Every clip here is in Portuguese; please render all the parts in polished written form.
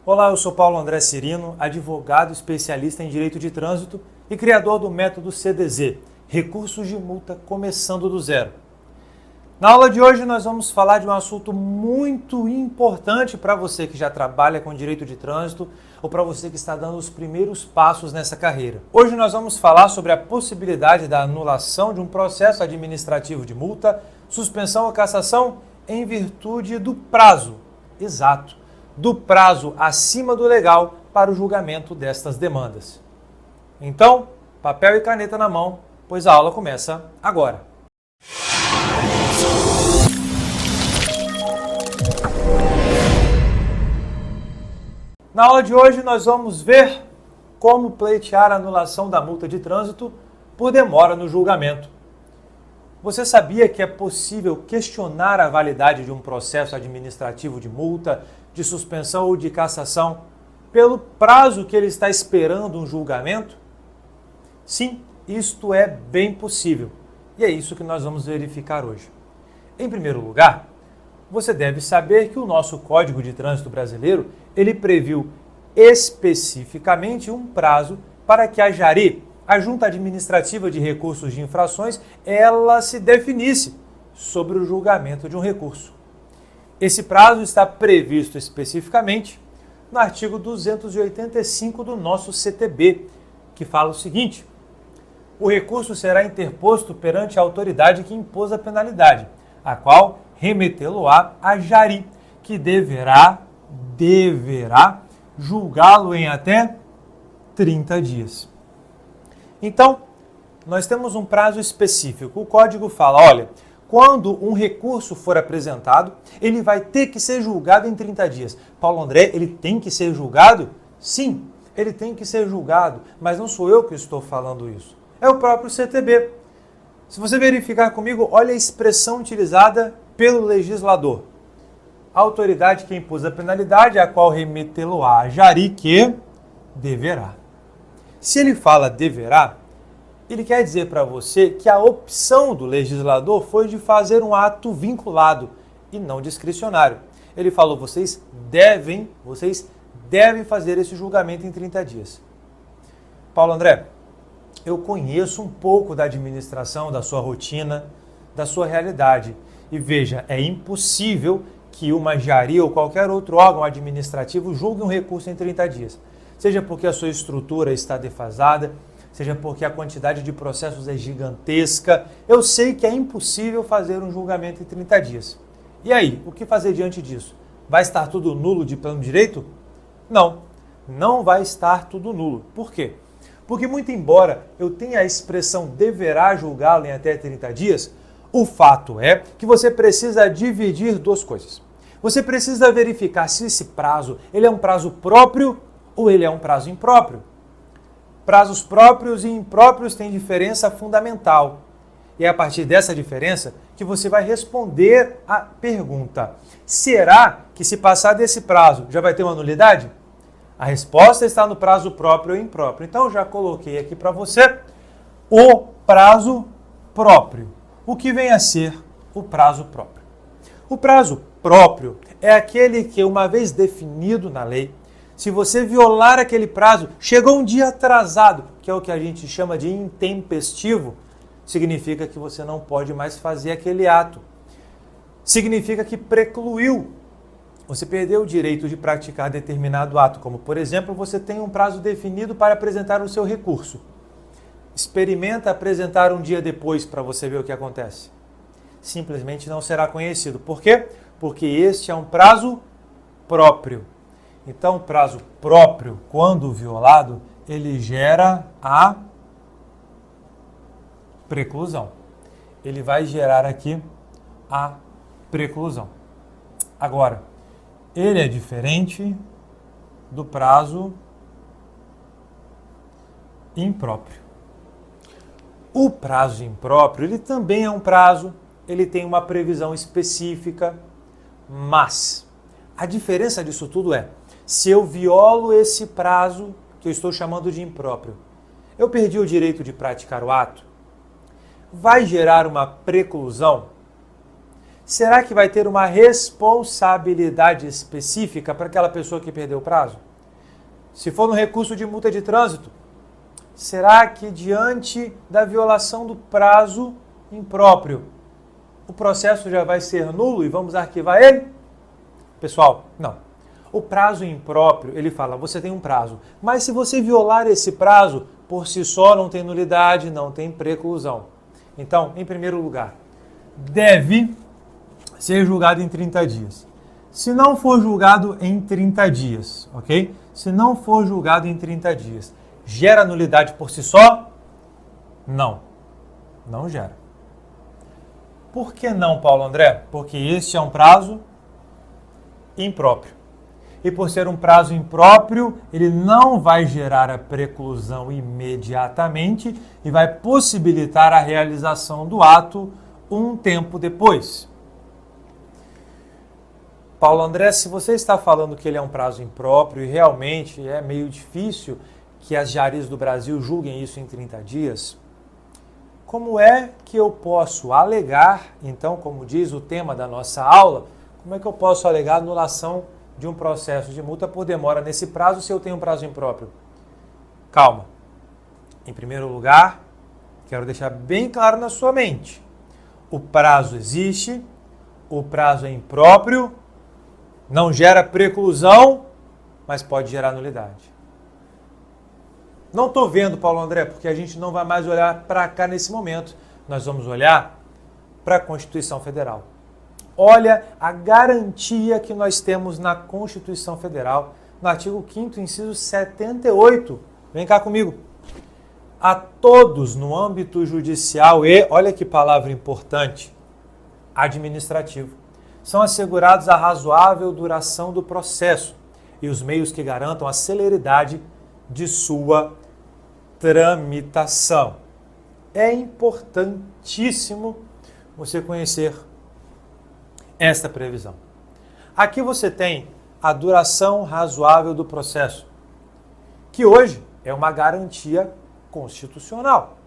Olá, eu sou Paulo André Cirino, advogado especialista em Direito de Trânsito e criador do método CDZ, Recursos de Multa Começando do Zero. Na aula de hoje nós vamos falar de um assunto muito importante para você que já trabalha com Direito de Trânsito ou para você que está dando os primeiros passos nessa carreira. Hoje nós vamos falar sobre a possibilidade da anulação de um processo administrativo de multa, suspensão ou cassação em virtude do prazo exato, do prazo acima do legal para o julgamento destas demandas. Então, papel e caneta na mão, pois a aula começa agora. Na aula de hoje nós vamos ver como pleitear a anulação da multa de trânsito por demora no julgamento. Você sabia que é possível questionar a validade de um processo administrativo de multa, de suspensão ou de cassação pelo prazo que ele está esperando um julgamento? Sim, isto é bem possível. E é isso que nós vamos verificar hoje. Em primeiro lugar, você deve saber que o nosso Código de Trânsito brasileiro, ele previu especificamente um prazo para que a JARI, a Junta Administrativa de Recursos de Infrações, ela se definisse sobre o julgamento de um recurso. Esse prazo está previsto especificamente no artigo 285 do nosso CTB, que fala o seguinte: o recurso será interposto perante a autoridade que impôs a penalidade, a qual remetê-lo-á a JARI, que deverá julgá-lo em até 30 dias. Então, nós temos um prazo específico. O código fala, olha, quando um recurso for apresentado, ele vai ter que ser julgado em 30 dias. Paulo André, ele tem que ser julgado? Sim, ele tem que ser julgado, mas não sou eu que estou falando isso. É o próprio CTB. Se você verificar comigo, olha a expressão utilizada pelo legislador. A autoridade que impôs a penalidade, a qual remetê-lo-á a JARI, que deverá. Se ele fala deverá, ele quer dizer para você que a opção do legislador foi de fazer um ato vinculado e não discricionário. Ele falou, vocês devem fazer esse julgamento em 30 dias. Paulo André, eu conheço um pouco da administração, da sua rotina, da sua realidade. E veja, é impossível que uma JARI ou qualquer outro órgão administrativo julgue um recurso em 30 dias. Seja porque a sua estrutura está defasada, seja porque a quantidade de processos é gigantesca. Eu sei que é impossível fazer um julgamento em 30 dias. E aí, o que fazer diante disso? Vai estar tudo nulo de pleno direito? Não, não vai estar tudo nulo. Por quê? Porque muito embora eu tenha a expressão deverá julgá-lo em até 30 dias, o fato é que você precisa dividir duas coisas. Você precisa verificar se esse prazo ele é um prazo próprio ou ele é um prazo impróprio. Prazos próprios e impróprios têm diferença fundamental. E é a partir dessa diferença que você vai responder a pergunta: será que se passar desse prazo já vai ter uma nulidade? A resposta está no prazo próprio ou impróprio. Então, eu já coloquei aqui para você o prazo próprio. O que vem a ser o prazo próprio? O prazo próprio é aquele que, uma vez definido na lei, se você violar aquele prazo, chegou um dia atrasado, que é o que a gente chama de intempestivo, significa que você não pode mais fazer aquele ato. Significa que precluiu. Você perdeu o direito de praticar determinado ato, como, por exemplo, você tem um prazo definido para apresentar o seu recurso. Experimenta apresentar um dia depois para você ver o que acontece. Simplesmente não será conhecido. Por quê? Porque este é um prazo próprio. Então, o prazo próprio, quando violado, ele gera a preclusão. Ele vai gerar aqui a preclusão. Agora, ele é diferente do prazo impróprio. O prazo impróprio, ele também é um prazo, ele tem uma previsão específica, mas a diferença disso tudo é, se eu violo esse prazo, que eu estou chamando de impróprio, eu perdi o direito de praticar o ato, vai gerar uma preclusão? será que vai ter uma responsabilidade específica para aquela pessoa que perdeu o prazo? Se for no recurso de multa de trânsito, será que diante da violação do prazo impróprio, o processo já vai ser nulo e vamos arquivar ele? Pessoal, não. O prazo impróprio, ele fala, você tem um prazo, mas se você violar esse prazo, por si só não tem nulidade, não tem preclusão. Então, em primeiro lugar, deve ser julgado em 30 dias. Se não for julgado em 30 dias, ok? Se não for julgado em 30 dias, gera nulidade por si só? Não, não gera. Por que não, Paulo André? Porque este é um prazo impróprio. E por ser um prazo impróprio, ele não vai gerar a preclusão imediatamente e vai possibilitar a realização do ato um tempo depois. Paulo André, se você está falando que ele é um prazo impróprio e realmente é meio difícil que as diarias do Brasil julguem isso em 30 dias, como é que eu posso alegar, então, como diz o tema da nossa aula, como é que eu posso alegar anulação de um processo de multa por demora nesse prazo se eu tenho um prazo impróprio? Calma. Em primeiro lugar, quero deixar bem claro na sua mente. O prazo existe, o prazo é impróprio, não gera preclusão, mas pode gerar nulidade. Não estou vendo, Paulo André, porque a gente não vai mais olhar para cá nesse momento. Nós vamos olhar para a Constituição Federal. Olha a garantia que nós temos na Constituição Federal, no artigo 5º, inciso 78. Vem cá comigo. A todos no âmbito judicial e, olha que palavra importante, administrativo, são assegurados a razoável duração do processo e os meios que garantam a celeridade de sua tramitação. É importantíssimo você conhecer esta previsão. Aqui você tem a duração razoável do processo, que hoje é uma garantia constitucional.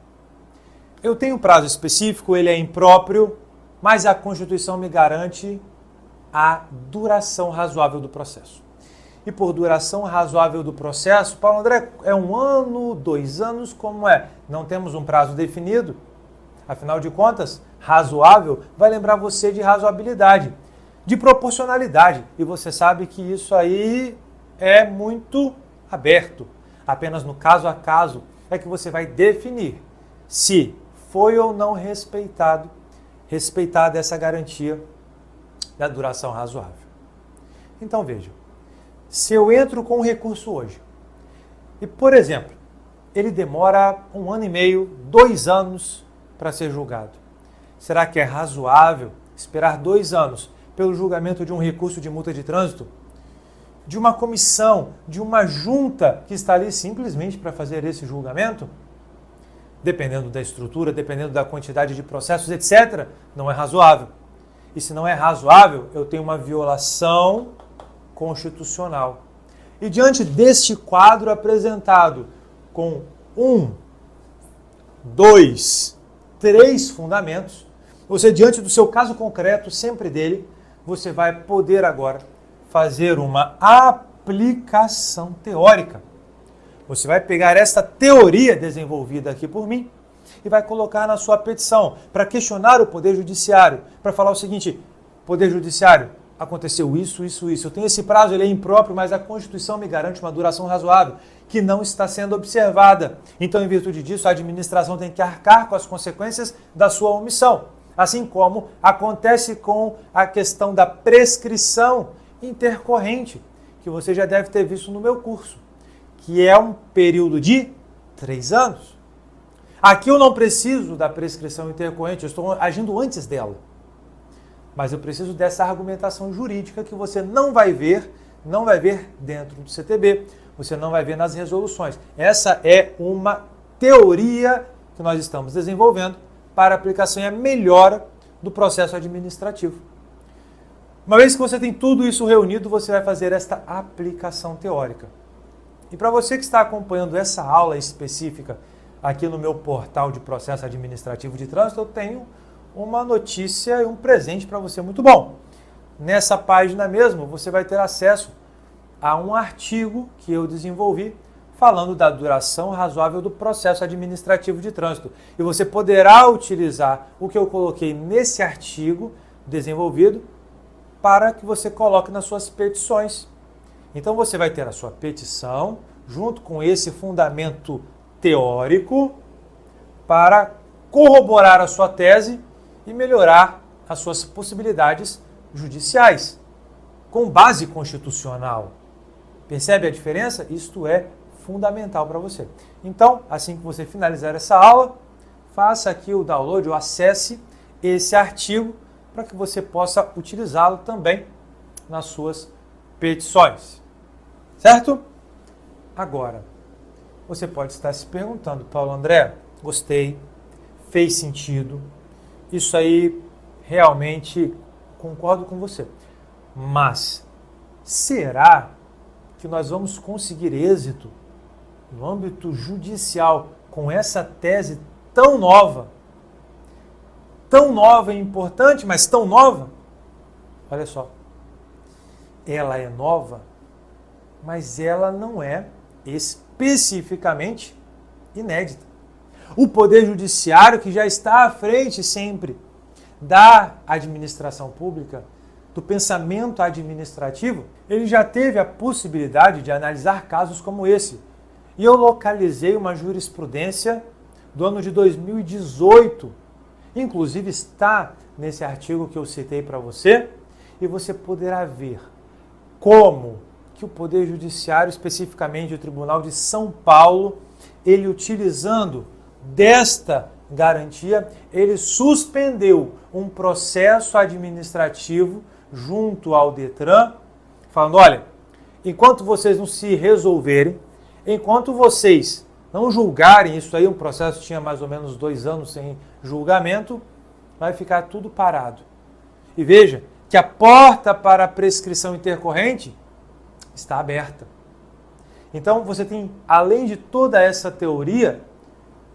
Eu tenho um prazo específico, ele é impróprio, mas a Constituição me garante a duração razoável do processo. E por duração razoável do processo, Paulo André, é 1 ano, 2 anos, como é? Não temos um prazo definido. Afinal de contas, razoável vai lembrar você de razoabilidade, de proporcionalidade. E você sabe que isso aí é muito aberto. Apenas no caso a caso é que você vai definir se foi ou não respeitada essa garantia da duração razoável. Então veja, se eu entro com um recurso hoje e, por exemplo, ele demora 1 ano e meio, 2 anos para ser julgado, será que é razoável esperar 2 anos pelo julgamento de um recurso de multa de trânsito, de uma comissão, de uma junta que está ali simplesmente para fazer esse julgamento? Dependendo da estrutura, dependendo da quantidade de processos, etc., não é razoável. E se não é razoável, eu tenho uma violação constitucional. E diante deste quadro apresentado com 1, 2, 3 fundamentos, você, diante do seu caso concreto, sempre dele, você vai poder agora fazer uma aplicação teórica. Você vai pegar esta teoria desenvolvida aqui por mim e vai colocar na sua petição para questionar o Poder Judiciário, para falar o seguinte: Poder Judiciário, aconteceu isso. Eu tenho esse prazo, ele é impróprio, mas a Constituição me garante uma duração razoável, que não está sendo observada. Então, em virtude disso, a administração tem que arcar com as consequências da sua omissão. Assim como acontece com a questão da prescrição intercorrente, que você já deve ter visto no meu curso, que é um período de 3 anos. Aqui eu não preciso da prescrição intercorrente, eu estou agindo antes dela. Mas eu preciso dessa argumentação jurídica que você não vai ver dentro do CTB, você não vai ver nas resoluções. Essa é uma teoria que nós estamos desenvolvendo para a aplicação e a melhora do processo administrativo. Uma vez que você tem tudo isso reunido, você vai fazer esta aplicação teórica. E para você que está acompanhando essa aula específica aqui no meu portal de processo administrativo de trânsito, eu tenho uma notícia e um presente para você muito bom. Nessa página mesmo, você vai ter acesso a um artigo que eu desenvolvi falando da duração razoável do processo administrativo de trânsito. E você poderá utilizar o que eu coloquei nesse artigo desenvolvido para que você coloque nas suas petições. Então você vai ter a sua petição junto com esse fundamento teórico para corroborar a sua tese e melhorar as suas possibilidades judiciais, com base constitucional. Percebe a diferença? Isto é fundamental para você. Então, assim que você finalizar essa aula, faça aqui o download ou acesse esse artigo para que você possa utilizá-lo também nas suas petições. Certo? Agora, você pode estar se perguntando, Paulo André, gostei, fez sentido, isso aí realmente concordo com você. Mas será que nós vamos conseguir êxito no âmbito judicial com essa tese tão nova e importante, mas tão nova? Olha só, ela é nova, mas ela não é especificamente inédita. O Poder Judiciário, que já está à frente sempre da administração pública, do pensamento administrativo, ele já teve a possibilidade de analisar casos como esse. E eu localizei uma jurisprudência do ano de 2018. Inclusive está nesse artigo que eu citei para você, e você poderá ver como que o Poder Judiciário, especificamente o Tribunal de São Paulo, ele utilizando desta garantia, ele suspendeu um processo administrativo junto ao Detran, falando, olha, enquanto vocês não se resolverem, enquanto vocês não julgarem, isso aí, um processo tinha mais ou menos 2 anos sem julgamento, vai ficar tudo parado. E veja que a porta para a prescrição intercorrente está aberta. Então você tem, além de toda essa teoria,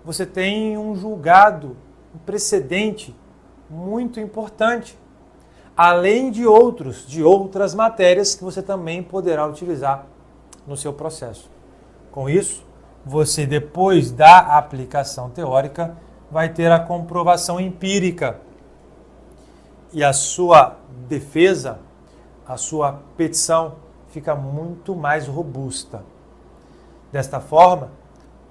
você tem um julgado, um precedente muito importante, além de outras matérias que você também poderá utilizar no seu processo. Com isso, você, depois da aplicação teórica, vai ter a comprovação empírica. E a sua defesa, a sua petição, fica muito mais robusta. Desta forma,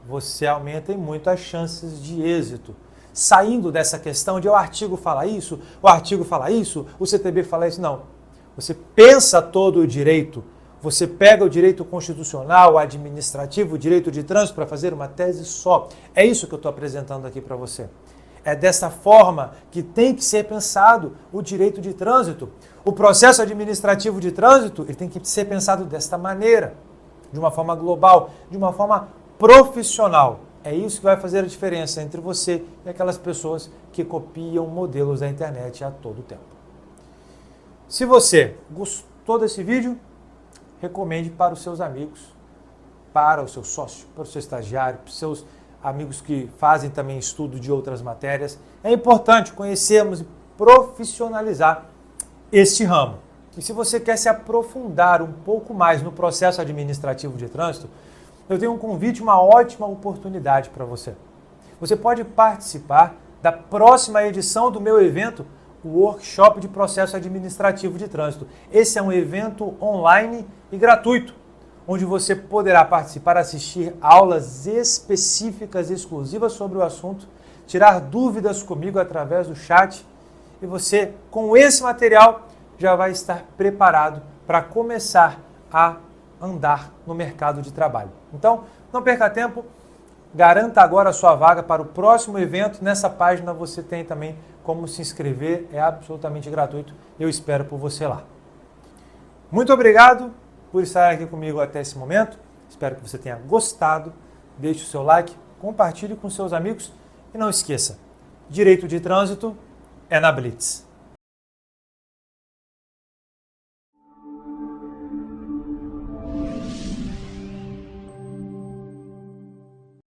você aumenta muito as chances de êxito. Saindo dessa questão de o artigo fala isso, o CTB fala isso, não. Você pensa todo o direito, você pega o direito constitucional, administrativo, o direito de trânsito para fazer uma tese só. É isso que eu estou apresentando aqui para você. É dessa forma que tem que ser pensado o direito de trânsito. O processo administrativo de trânsito ele tem que ser pensado desta maneira, de uma forma global, de uma forma profissional. É isso que vai fazer a diferença entre você e aquelas pessoas que copiam modelos da internet a todo tempo. Se você gostou desse vídeo, recomende para os seus amigos, para o seu sócio, para o seu estagiário, para os seus amigos que fazem também estudo de outras matérias. É importante conhecermos e profissionalizar este ramo. E se você quer se aprofundar um pouco mais no processo administrativo de trânsito, eu tenho um convite, uma ótima oportunidade para você. Você pode participar da próxima edição do meu evento, o Workshop de Processo Administrativo de Trânsito. Esse é um evento online e gratuito, onde você poderá participar, assistir aulas específicas, exclusivas sobre o assunto, tirar dúvidas comigo através do chat, e você, com esse material, já vai estar preparado para começar a andar no mercado de trabalho. Então, não perca tempo, garanta agora a sua vaga para o próximo evento. Nessa página você tem também como se inscrever, é absolutamente gratuito. Eu espero por você lá. Muito obrigado por estar aqui comigo até esse momento. Espero que você tenha gostado. Deixe o seu like, compartilhe com seus amigos e não esqueça, direito de trânsito é na Blitz.